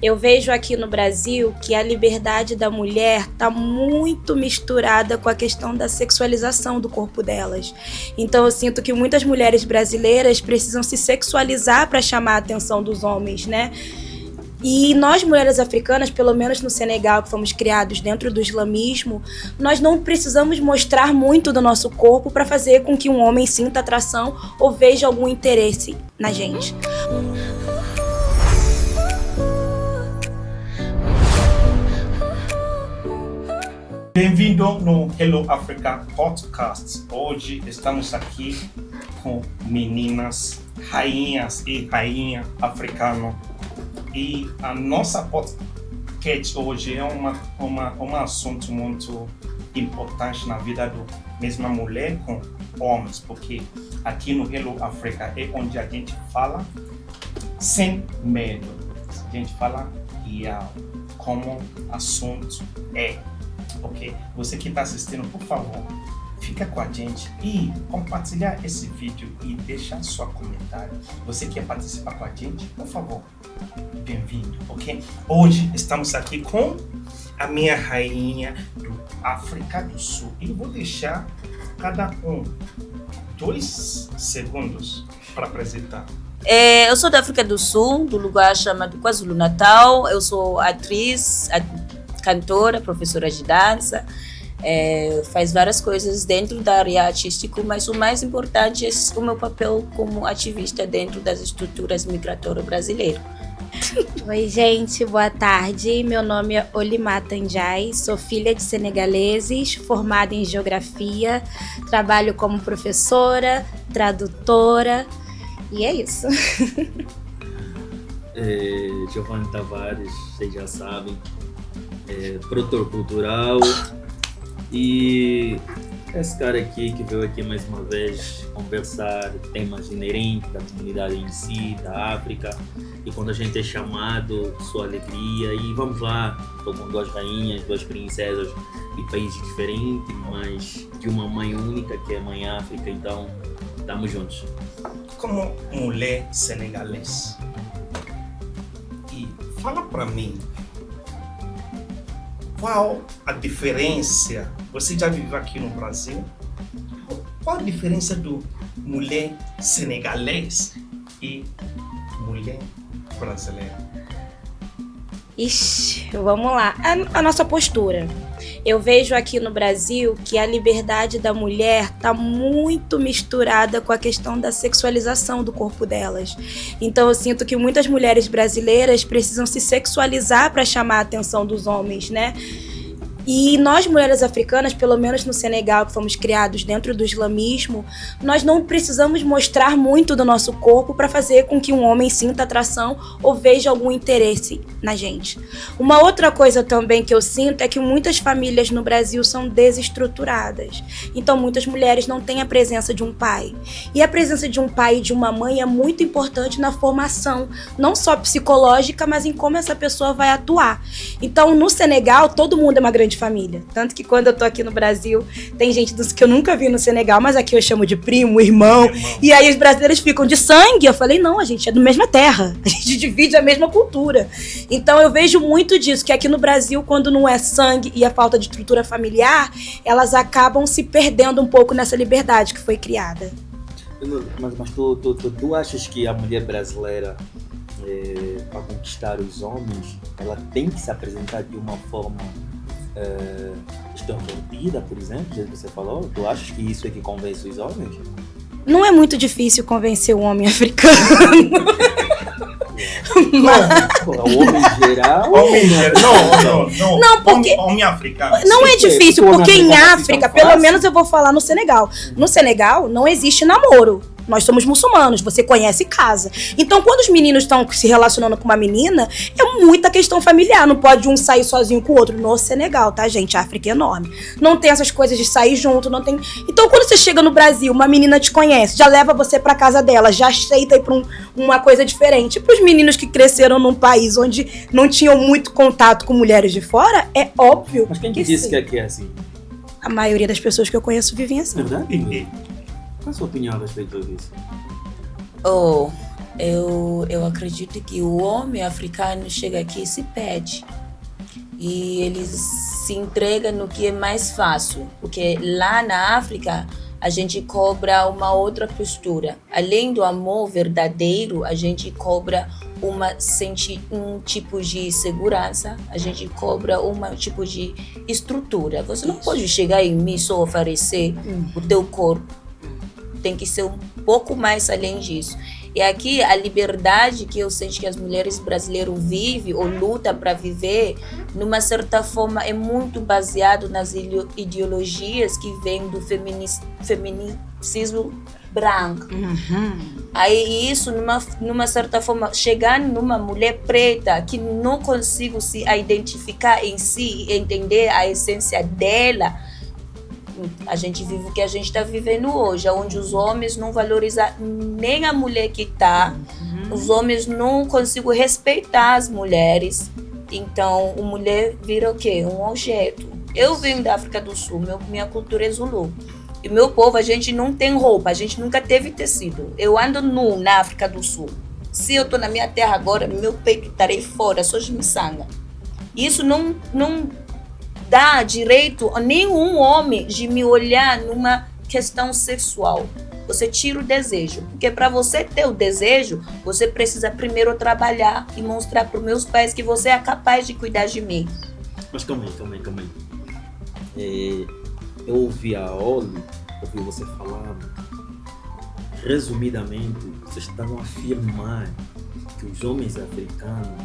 Eu vejo aqui no Brasil que a liberdade da mulher está muito misturada com a questão da sexualização do corpo delas. Então eu sinto que muitas mulheres brasileiras precisam se sexualizar para chamar a atenção dos homens, né? E nós, mulheres africanas, pelo menos no Senegal, que fomos criados dentro do islamismo, nós não precisamos mostrar muito do nosso corpo para fazer com que um homem sinta atração ou veja algum interesse na gente. Bem-vindo no Hello Africa Podcast. Hoje estamos aqui com meninas, rainhas e rainha africana. E a nossa podcast hoje é um assunto muito importante na vida do mesma mulher com homens, porque aqui no Hello Africa é onde a gente fala sem medo. A gente fala real, como o assunto é. Ok? Você que está assistindo, por favor, fica com a gente e compartilhar esse vídeo e deixar seu comentário. Você quer participar com a gente? Por favor, bem-vindo, ok? Hoje estamos aqui com a minha rainha do África do Sul e vou deixar cada 2 segundos para apresentar. Eu sou da África do Sul, do lugar chamado KwaZulu-Natal. Eu sou atriz, cantora, professora de dança, faz várias coisas dentro da área artística, mas o mais importante é o meu papel como ativista dentro das estruturas migratórias brasileiras. Oi, gente, boa tarde. Meu nome é Olimata Njai, sou filha de senegaleses, formada em geografia, trabalho como professora, tradutora e é isso. Giovanni Tavares, vocês já sabem. Produtor cultural e esse cara aqui que veio aqui mais uma vez conversar temas inerentes da comunidade em si, da África, e quando a gente é chamado, sua alegria, e vamos lá, estou com 2 rainhas, 2 princesas de países diferentes, mas de uma mãe única que é a Mãe África, então estamos juntos. Como mulher senegalesa, e fala para mim, qual a diferença? Você já viveu aqui no Brasil? Qual a diferença do mulher senegalês e mulher brasileira? Ixi, vamos lá. A nossa postura. Eu vejo aqui no Brasil que a liberdade da mulher está muito misturada com a questão da sexualização do corpo delas. Então eu sinto que muitas mulheres brasileiras precisam se sexualizar para chamar a atenção dos homens, né? E nós, mulheres africanas, pelo menos no Senegal, que fomos criados dentro do islamismo, nós não precisamos mostrar muito do nosso corpo para fazer com que um homem sinta atração ou veja algum interesse na gente. Uma outra coisa também que eu sinto é que muitas famílias no Brasil são desestruturadas. Então, muitas mulheres não têm a presença de um pai. E a presença de um pai e de uma mãe é muito importante na formação, não só psicológica, mas em como essa pessoa vai atuar. Então, no Senegal, todo mundo é uma grande família. Tanto que quando eu tô aqui no Brasil, tem gente que eu nunca vi no Senegal, mas aqui eu chamo de primo, irmão. E aí os brasileiros ficam de sangue. Eu falei, não, a gente é da mesma terra. A gente divide a mesma cultura. Então eu vejo muito disso, que aqui no Brasil, quando não é sangue e a falta de estrutura familiar, elas acabam se perdendo um pouco nessa liberdade que foi criada. Mas tu achas que a mulher brasileira, para conquistar os homens, ela tem que se apresentar de uma forma extrovertida, por exemplo, já que você falou? Tu achas que isso é que convence os homens? Não é muito difícil convencer o homem africano. O homem geral? Não, porque homem africano. Não é difícil, porque em África, pelo menos eu vou falar no Senegal. No Senegal não existe namoro. Nós somos muçulmanos, você conhece casa. Então, quando os meninos estão se relacionando com uma menina, é muita questão familiar. Não pode um sair sozinho com o outro. No Senegal, tá, gente? A África é enorme. Não tem essas coisas de sair junto, não tem... Então, quando você chega no Brasil, uma menina te conhece, já leva você pra casa dela, já aceita ir pra uma coisa diferente. Pros meninos que cresceram num país onde não tinham muito contato com mulheres de fora, é óbvio. Mas quem que disse que aqui é assim? A maioria das pessoas que eu conheço vivem assim. Verdade? Qual a sua opinião a respeito disso? Eu acredito que o homem africano chega aqui e se perde. E eles se entregam no que é mais fácil. Porque lá na África, a gente cobra uma outra postura. Além do amor verdadeiro, a gente cobra um tipo de segurança, a gente cobra um tipo de estrutura. Você não pode chegar em mim só oferecer o teu corpo. Tem que ser um pouco mais além disso. E aqui a liberdade que eu sinto que as mulheres brasileiras vivem ou lutam para viver, numa certa forma, é muito baseado nas ideologias que vêm do feminicismo branco. Aí isso, numa certa forma, chegar numa mulher preta que não consigo se identificar em si e entender a essência dela, a gente vive o que a gente está vivendo hoje, onde os homens não valorizam nem a mulher que está, os homens não conseguem respeitar as mulheres, então a mulher vira o quê? Um objeto. Eu venho da África do Sul, minha cultura é Zulu, e meu povo, a gente não tem roupa, a gente nunca teve tecido. Eu ando nu na África do Sul. Se eu estou na minha terra agora, meu peito estarei fora, só de miçanga. Isso não dá direito a nenhum homem de me olhar numa questão sexual. Você tira o desejo. Porque para você ter o desejo, você precisa primeiro trabalhar e mostrar para os meus pais que você é capaz de cuidar de mim. Mas calma aí. Eu ouvi você falando. Resumidamente, vocês estão a afirmar que os homens africanos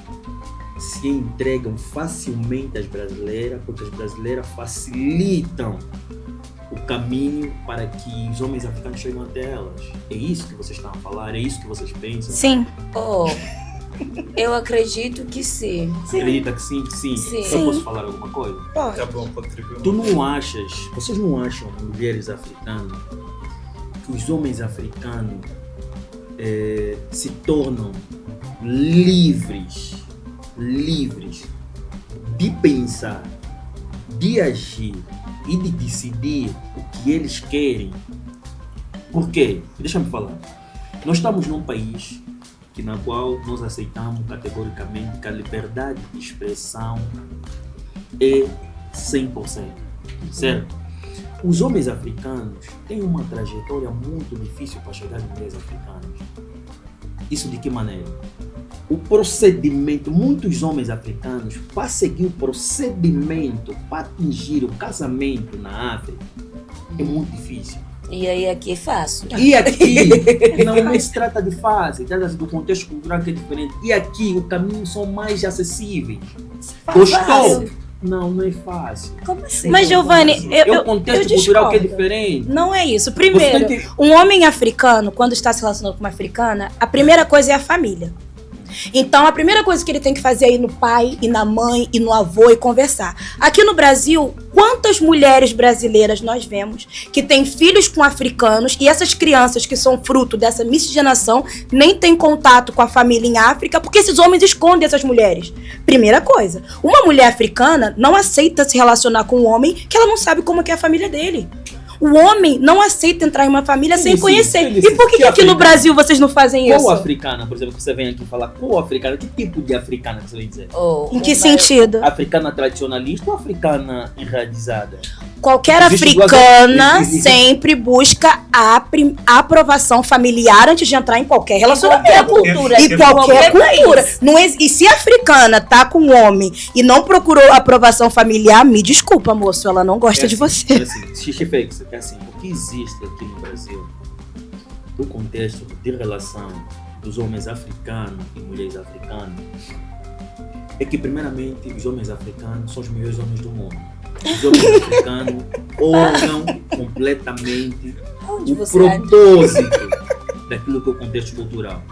se entregam facilmente às brasileiras, porque as brasileiras facilitam o caminho para que os homens africanos cheguem até elas. É isso que vocês estão a falar? É isso que vocês pensam? Sim. Eu acredito que sim. Você acredita que sim? Sim. Eu posso falar alguma coisa? Pode. Tá bom, contribui. Vocês não acham, mulheres africanas, que os homens africanos se tornam livres de pensar, de agir e de decidir o que eles querem? Por quê? Deixa-me falar. Nós estamos num país na qual nós aceitamos categoricamente que a liberdade de expressão é 100%, certo? Os homens africanos têm uma trajetória muito difícil para chegar às mulheres africanas. Isso de que maneira? O procedimento, muitos homens africanos, para seguir o procedimento, para atingir o casamento na África, é muito difícil. E aí aqui é fácil. E aqui não se trata de fácil, trata-se do contexto cultural que é diferente. E aqui os caminhos são mais acessíveis. Gostou? Não é fácil. Como assim? Mas, Giovanni, o contexto cultural que é diferente. Não é isso. Primeiro, um homem africano, quando está se relacionando com uma africana, a primeira coisa é a família. Então, a primeira coisa que ele tem que fazer é ir no pai, e na mãe, e no avô e conversar. Aqui no Brasil, quantas mulheres brasileiras nós vemos que têm filhos com africanos e essas crianças que são fruto dessa miscigenação nem têm contato com a família em África porque esses homens escondem essas mulheres. Primeira coisa, uma mulher africana não aceita se relacionar com um homem que ela não sabe como é a família dele. O homem não aceita entrar em uma família sem conhecer. E por que aqui no Brasil vocês não fazem isso? Qual africana, por exemplo, que você vem aqui falar? Qual africana? Que tipo de africana que você vem dizer? Em que sentido? Africana tradicionalista ou africana enraizada? Qualquer africana sempre busca a aprovação familiar antes de entrar em qualquer relacionamento. Cultura. E qualquer cultura. Não e se a africana tá com um homem e não procurou aprovação familiar, me desculpa, moço, ela não gosta de você. É assim, o que existe aqui no Brasil, do contexto de relação dos homens africanos e mulheres africanas, é que primeiramente os homens africanos são os melhores homens do mundo. Os homens africanos olham completamente o propósito daquilo que é o contexto cultural.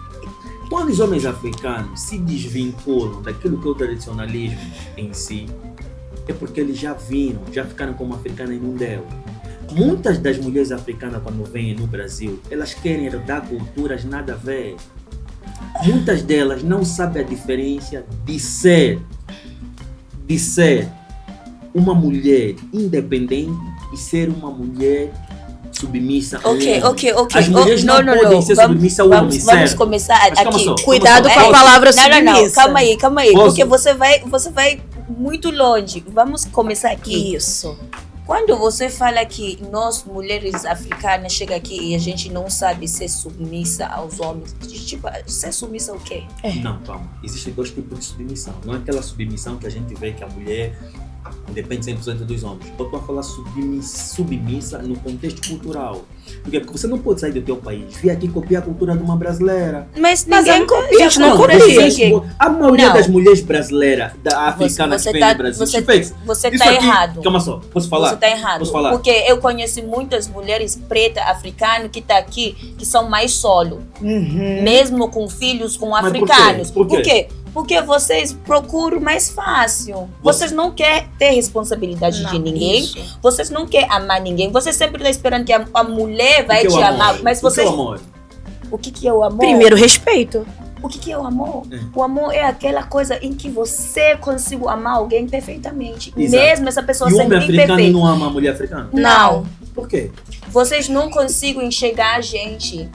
Quando os homens africanos se desvinculam daquilo que é o tradicionalismo em si, é porque eles já ficaram como africana e não deu. Muitas das mulheres africanas, quando vêm no Brasil, elas querem herdar culturas nada a ver. Muitas delas não sabem a diferença de ser uma mulher independente e ser uma mulher submissa a Ok. As mulheres não podem ser submissas ao homem, Vamos começar aqui. Cuidado com a palavra Não, submissa. calma aí. Posso? Porque você vai muito longe. Vamos começar aqui. Isso. Quando você fala que nós, mulheres africanas, chega aqui e a gente não sabe ser submissa aos homens, tipo, ser submissa ao quê? Não, calma. Existem dois tipos de submissão. Não é aquela submissão que a gente vê que a mulher depende 100% dos homens. Eu estou a falar submissa no contexto cultural. Porque você não pode sair do teu país, vir aqui copiar a cultura de uma brasileira. Mas ninguém a gente não copia. A maioria Não. das mulheres brasileiras, da africana que vem do Brasil, você isso tá aqui- errado. Calma só, posso falar? Você tá errado. Posso falar? Porque eu conheço muitas mulheres pretas africanas que tá aqui, que são mais solo. Mesmo com filhos com Mas por quê? africanos. Por quê? Porque vocês procuram mais fácil. Vocês não querem ter responsabilidade de ninguém. Isso. Vocês não querem amar ninguém. Você sempre está esperando que a mulher vai O que é te o amor? amar. Mas O que é vocês. o amor? O que é o amor? Primeiro, respeito. O que é o amor? É. O amor é aquela coisa em que você consiga amar alguém perfeitamente. Exato. Mesmo essa pessoa E o sendo homem africano imperfeita. não ama a mulher africana? Não. Por quê? Vocês não conseguem enxergar a gente.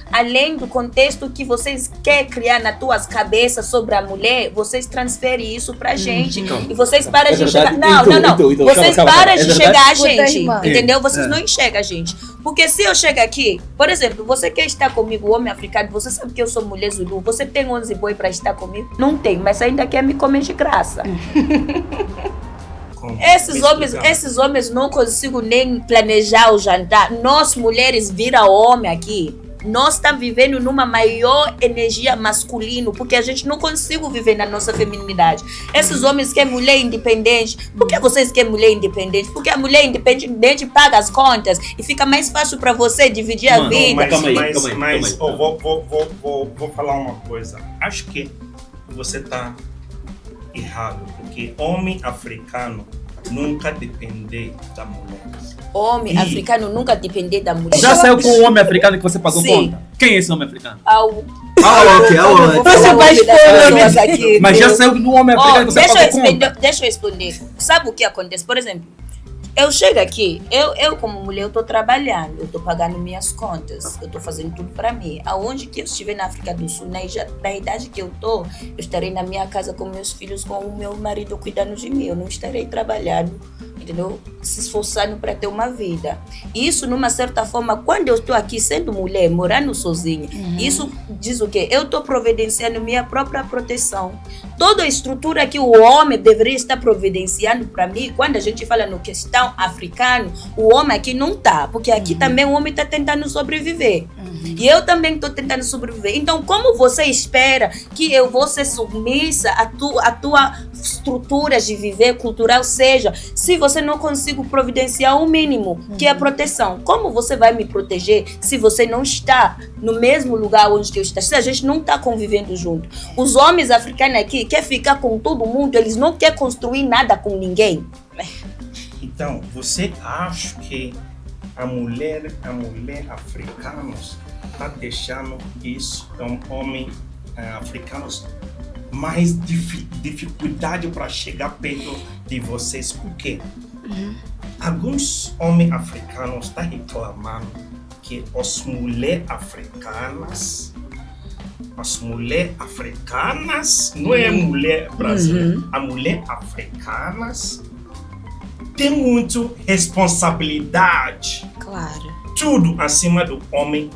Além do contexto que vocês querem criar nas tuas cabeças sobre a mulher, vocês transferem isso pra gente. E vocês param de verdade. enxergar. Não. Então, Vocês calma. param É de verdade? enxergar a Escuta, gente. irmã. Entendeu? Vocês É. não enxergam a gente. Porque se eu chegar aqui, por exemplo, você quer estar comigo, homem africano, você sabe que eu sou mulher zulu, você tem 11 boi pra estar comigo? Não tem, mas ainda quer me comer de graça. Esses homens não conseguem nem planejar o jantar. Nós mulheres vira homem aqui. Nós estamos vivendo numa maior energia masculina, porque a gente não consegue viver na nossa feminilidade. Esses homens querem mulher independente. Por que vocês querem mulher independente? Porque a mulher independente paga as contas e fica mais fácil para você dividir a Mano, vida. mas calma aí. Mas vou falar uma coisa. Acho que você está errado, porque homem africano nunca depende da mulher. Homem africano nunca depender da mulher. Já saiu com o homem africano que você pagou Sim. conta? Quem é esse homem africano? Ok. Eu vou falar o nome das pessoas aqui. Mas já saiu do homem africano que você deixa pagou conta? eu responder. Sabe o que acontece? Por exemplo, eu chego aqui, eu como mulher, eu tô trabalhando, eu tô pagando minhas contas, eu tô fazendo tudo pra mim. Aonde que eu estiver na África do Sul, na idade que eu tô, eu estarei na minha casa com meus filhos, com o meu marido cuidando de mim. Eu não estarei trabalhando, entendeu? Se esforçando para ter uma vida. Isso, numa certa forma, quando eu estou aqui sendo mulher, morando sozinha, isso diz o quê? Eu estou providenciando minha própria proteção. Toda a estrutura que o homem deveria estar providenciando para mim, quando a gente fala no questão africano, o homem aqui não está, porque aqui também o homem está tentando sobreviver. E eu também estou tentando sobreviver. Então, como você espera que eu vou ser submissa à tua estrutura de viver cultural, seja, se você não consigo providenciar o mínimo, que é a proteção? Como você vai me proteger se você não está no mesmo lugar onde eu estou? Se a gente não está convivendo junto. Os homens africanos aqui querem ficar com todo mundo, eles não querem construir nada com ninguém. Então, você acha que a mulher africana está deixando isso, homens africanos, mais dificuldade para chegar perto de vocês? Por quê? Alguns homens africanos estão reclamando que as mulheres africanas, não é mulher brasileira, a mulher africanas tem muita responsabilidade. Claro. Tudo acima do homem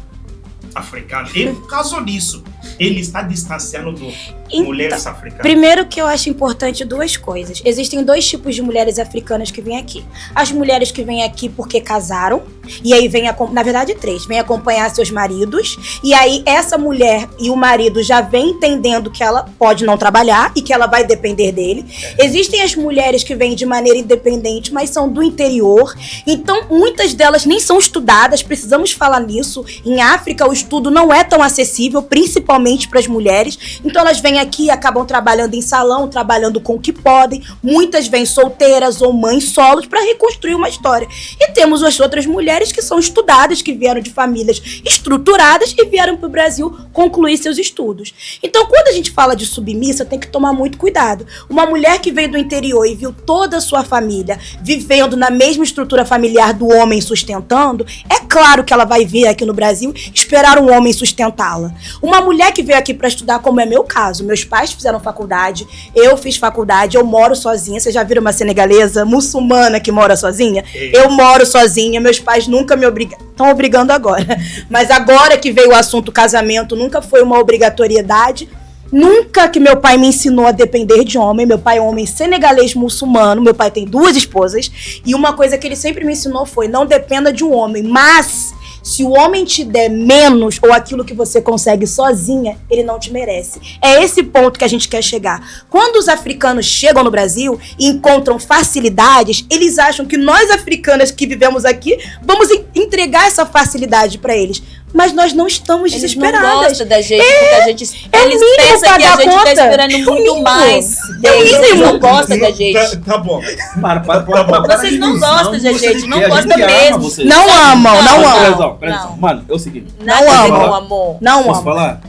africano. E por causa disso, ele está distanciando das mulheres africanas. Primeiro que eu acho importante duas coisas. Existem dois tipos de mulheres africanas que vêm aqui. As mulheres que vêm aqui porque casaram, e aí na verdade três, vêm acompanhar seus maridos, e aí essa mulher e o marido já vem entendendo que ela pode não trabalhar e que ela vai depender dele. Existem as mulheres que vêm de maneira independente, mas são do interior, então muitas delas nem são estudadas, precisamos falar nisso. Em África o estudo não é tão acessível, principalmente principalmente para as mulheres. Então elas vêm aqui, acabam trabalhando em salão, trabalhando com o que podem. Muitas vêm solteiras ou mães solos para reconstruir uma história. E temos as outras mulheres que são estudadas, que vieram de famílias estruturadas e vieram para o Brasil concluir seus estudos. Então, quando a gente fala de submissa, tem que tomar muito cuidado. Uma mulher que veio do interior e viu toda a sua família vivendo na mesma estrutura familiar do homem sustentando, é claro que ela vai vir aqui no Brasil esperar um homem sustentá-la. Uma mulher que veio aqui para estudar, como é meu caso, meus pais fizeram faculdade, eu fiz faculdade, eu moro sozinha. Vocês já viram uma senegalesa muçulmana que mora sozinha? Eu moro sozinha, meus pais nunca me estão obrigando agora. Mas agora que veio o assunto casamento, nunca foi uma obrigatoriedade. Nunca que meu pai me ensinou a depender de homem. Meu pai é um homem senegalês muçulmano. Meu pai tem 2 esposas. E uma coisa que ele sempre me ensinou foi: não dependa de um homem. Mas se o homem te der menos ou aquilo que você consegue sozinha, ele não te merece. É esse ponto que a gente quer chegar. Quando os africanos chegam no Brasil e encontram facilidades, eles acham que nós africanas que vivemos aqui vamos entregar essa facilidade para eles. Mas nós não estamos desesperadas. Eles não gostam da gente, porque a gente... Eles pensam que a gente está esperando muito mais deles. Eles não gostam da gente. Tá bom. Vocês não gostam da gente, não gostam mesmo. Não amam. Presta. Mano, é o seguinte. Não amam, amor. Não posso amam. falar?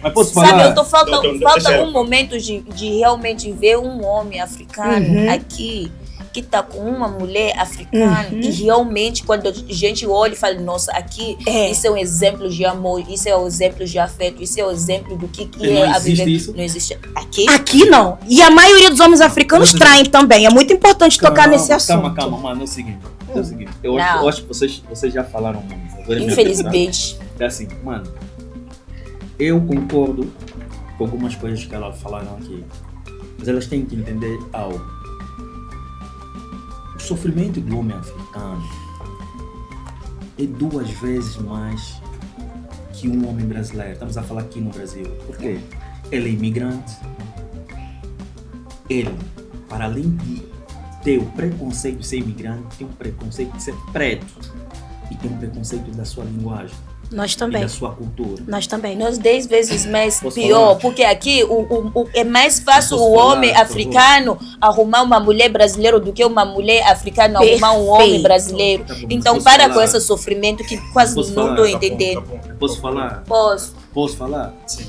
Mas posso sabe, falar? eu tô falta um momento de realmente ver um homem africano aqui que tá com uma mulher africana e realmente quando a gente olha e fala, nossa, aqui isso é um exemplo de amor, isso é um exemplo de afeto, isso é um exemplo do que é a vida. Isso? Não existe. Aqui não. E a maioria dos homens africanos traem também. É muito importante tocar nesse assunto. Calma, mano, é o seguinte. Eu acho que vocês já falaram muito. Agora infelizmente. É assim, mano, eu concordo com algumas coisas que elas falaram aqui, mas elas têm que entender algo. O sofrimento do homem africano é 2 vezes mais que um homem brasileiro. Estamos a falar aqui no Brasil. Por quê? Ele é imigrante. Ele, para além de ter o preconceito de ser imigrante, tem um preconceito de ser preto. E tem um preconceito da sua linguagem. Nós também. E da sua cultura. Nós também. Nós 10 vezes mais Posso pior, falar? porque aqui é mais fácil Posso o homem falar, africano arrumar uma mulher brasileira do que uma mulher africana arrumar um homem brasileiro. Tá bom, então posso para falar? com esse sofrimento que quase Posso não falar? estou Tá bom, entendendo. Posso falar? Posso falar? Sim.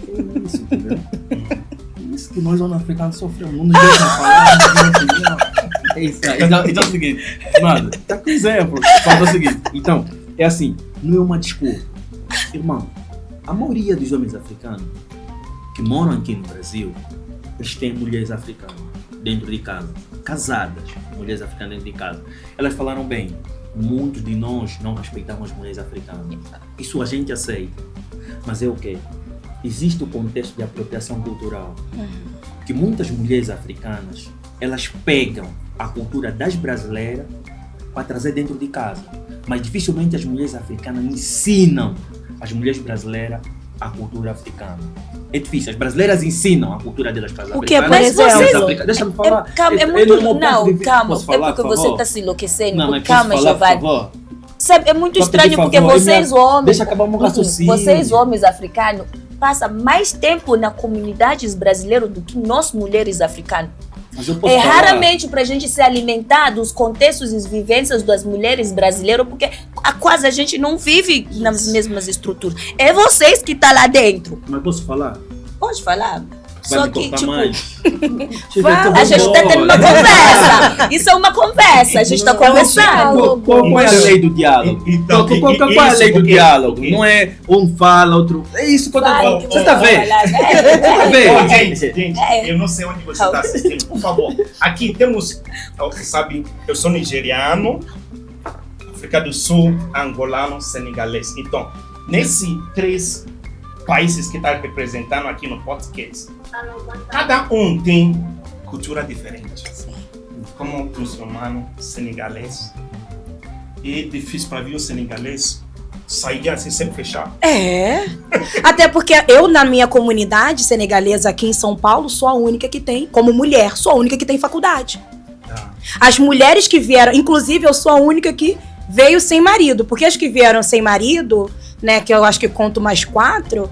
É isso, entendeu? É isso que nós, homens africanos, sofremos. Não nos deixam falar, não nos deixam opinião. É isso aí. Então é o seguinte, mano, tá com exemplo. Fala o seguinte, então, é assim, não é uma desculpa. Irmão, a maioria dos homens africanos que moram aqui no Brasil, eles têm mulheres africanas dentro de casa, casadas, mulheres africanas dentro de casa. Elas falaram bem, muitos de nós não respeitamos as mulheres africanas. Isso a gente aceita. Mas é o quê? Existe o contexto de apropriação cultural. Que muitas mulheres africanas, elas pegam a cultura das brasileiras para trazer dentro de casa. Mas dificilmente as mulheres africanas ensinam as mulheres brasileiras a cultura africana. É difícil. As brasileiras ensinam a cultura delas para as O que é, africanas. por exemplo? Deixa-me falar. Calma, é muito... Não, calma. É porque você está se enlouquecendo. Não, mas calma, posso falar, Giovanni. por favor? Sabe, é muito Só estranho pedir porque favor, vocês homens... Deixa acabar o meu raciocínio. Vocês homens africanos passam mais tempo na comunidades brasileiras do que nós mulheres africanas. Mas eu posso É falar. raramente para a gente se alimentar dos contextos e vivências das mulheres brasileiras, porque quase a gente não vive nas mesmas estruturas. É vocês que estão lá dentro. Mas posso falar? Pode falar. Vai Só me que, cortar tipo, mais? a gente está tendo uma conversa. Isso é uma conversa. A gente está conversando. Qual é a lei do diálogo? Então, Qual é a lei do porque- diálogo? porque- Não é um fala, outro... É isso que eu tô falando. Você tá vendo? Tá Ô, gente, É. eu não sei onde você está assistindo, por favor. Aqui temos, sabe, eu sou nigeriano, África do Sul, angolano, senegalês. Então, nesses 3 países que está representando aqui no podcast, cada um tem cultura diferente. Como muçulmano, senegalês, é difícil para ver um senegalês sair assim sem fechar. É. Até porque eu, na minha comunidade senegalesa aqui em São Paulo, sou a única que tem, como mulher, sou a única que tem faculdade. As mulheres que vieram, inclusive eu sou a única que veio sem marido, porque as que vieram sem marido, né, que eu acho que conto mais 4,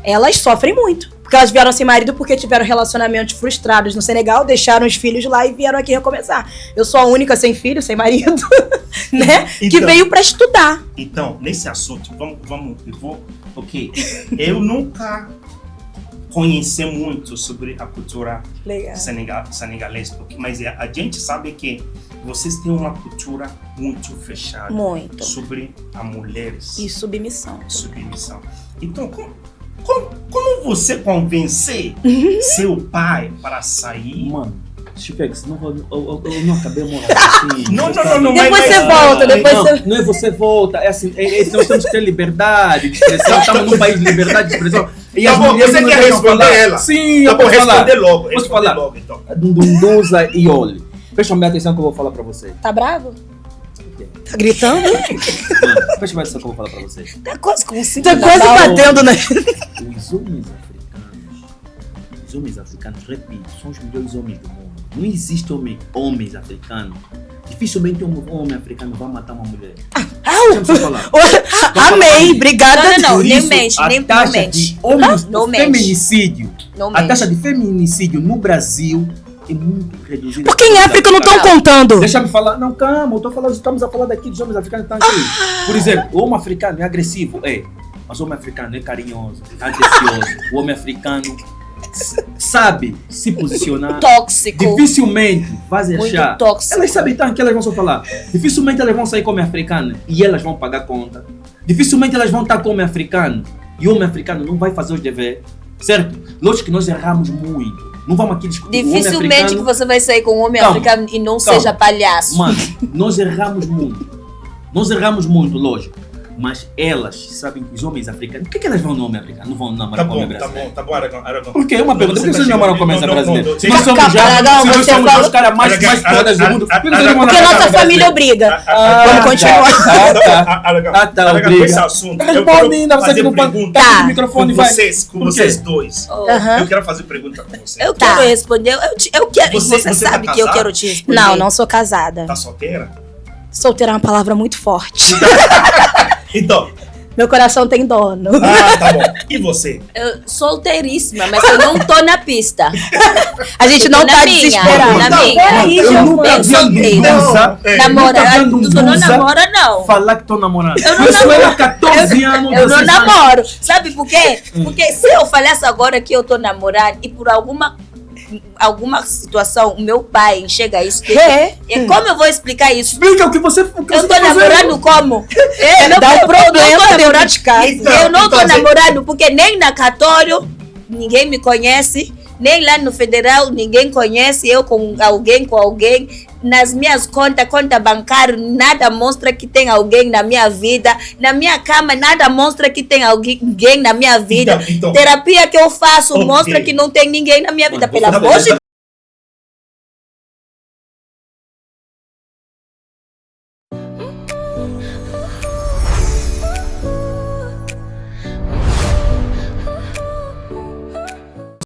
elas sofrem muito. Porque elas vieram sem marido porque tiveram relacionamentos frustrados no Senegal, deixaram os filhos lá e vieram aqui recomeçar. Eu sou a única sem filho, sem marido, né? Então, que veio para estudar. Então, nesse assunto, ok, eu nunca conheci muito sobre a cultura senegalesa, mas a gente sabe que vocês têm uma cultura muito fechada. Muito. Sobre as mulheres. E submissão. Então, como você convencer seu pai para sair? Mano, Chifex, eu não acabei morrendo assim. Não. Depois você volta, Não é você volta, é assim, nós temos que ter liberdade de expressão, estamos num país de liberdade de expressão. E Tá bom, você quer responder ela? Sim, tá eu bom, posso falar. responder logo. Posso falar? Logo, então. Dunduza e olhe. Prestem bem atenção que eu vou falar para você. Tá bravo? Tá gritando? Mano, prestem bem atenção que eu vou falar para você. Tá quase batendo, né? Os homens africanos, repito, são os melhores homens do mundo. Não existe homens africanos. Dificilmente um homem africano vai matar uma mulher. Deixa eu falar. Amei, obrigada. Não, nem Isso, mente, a nem taxa mente. de homens, Não mente. feminicídio. Não A mente. taxa de feminicídio no Brasil é muito reduzida. Porque em África não estão contando. Deixa eu falar. Não, calma, estamos a falar daqui dos homens africanos que estão aqui. Por exemplo, o homem africano é agressivo, mas o homem africano é carinhoso, é atencioso. O homem africano sabe se posicionar. Tóxico. Dificilmente vai Muito deixar. tóxico. Elas sabem tanto que elas vão só falar. Dificilmente elas vão sair com homem africano e elas vão pagar conta. Dificilmente elas vão estar com homem africano e o homem africano não vai fazer os deveres. Certo? Lógico que nós erramos muito. Não vamos aqui discutir. Dificilmente que você vai sair com um homem Calma, africano e não calma. seja palhaço. Mano, nós erramos muito. Nós erramos muito, lógico. Mas elas sabem que os homens africanos... Por que elas vão no homem africano? Não vão namorar com homem brasileiro? Tá bom, Aragão. Por quê? Uma pergunta. Por que vocês namoram com homens brasileiros? Se nós somos Aragão, se nós você somos fala- os caras mais fodas do mundo, por que vocês namoram Porque com nossa homem família brasileiro? obriga. Vamos continuar. Tá, Aragão, obriga. esse assunto. Eu Responde quero ainda, você fazer que não pode... pergunta Tá Tá. com o com microfone, vai. vocês dois. Aham. Eu quero fazer pergunta com vocês. Eu quero responder. Eu quero. Você Você tá sabe que eu casada? quero te responder. Não sou casada. Tá solteira? Solteira é uma palavra muito forte. Então, Meu coração tem dono. tá bom. E você? Eu solteiríssima, mas eu não tô na pista. A gente não Na tá minha, desesperado. na minha. Peraí, Eu nunca vi solteira. Dunduza Namora, nunca vi tu não Dunduza namora, não. falar que tô namorando. Eu não Eu sou namoro. ela há 14 anos. Eu não 16 anos. namoro. Sabe por quê? Porque se eu falasse agora que eu tô namorando e por alguma situação o meu pai enxerga isso, e como eu vou explicar isso? Explica o que você Eu tá tô fazendo. namorando como? Dá um problema dentro de casa. Eu não tô Então, namorando porque nem na cartório ninguém me conhece, nem lá no federal ninguém conhece eu com alguém. Nas minhas conta bancária, nada mostra que tem alguém na minha vida. Na minha cama, nada mostra que tem alguém na minha vida. Então. Terapia que eu faço Ok. mostra que não tem ninguém na minha vida. Mano, Pelo vou amor de